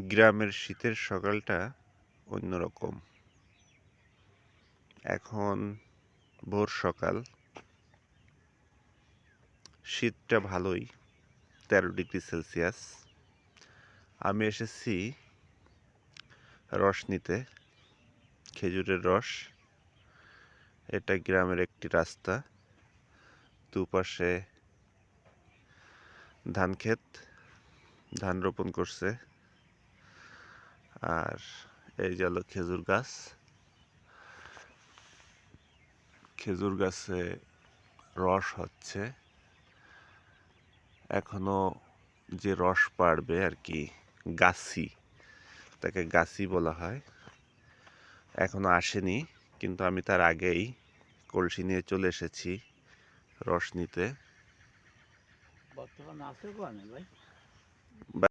গ্রামের শীতের সকালটা অন্যরকম। এখন ভোর সকাল, শীতটা ভালোই, 13 ডিগ্রি সেলসিয়াস। আমি এসেছি রস নিতে, খেজুরের রস। এটা গ্রামের একটি রাস্তা, দুপাশে ধান ক্ষেত, ধান রোপণ করছে। আর এই যে হলো খেজুর গাছ, খেজুর গাছে রস হচ্ছে। এখনো যে রস পাড়বে আর কি, গাছি, তাকে গাছি বলা হয়, এখনো আসেনি, কিন্তু আমি তার আগেই কলসি নিয়ে চলে এসেছি রস নিতে। বর্তমানে আছে কোয়ানে ভাই?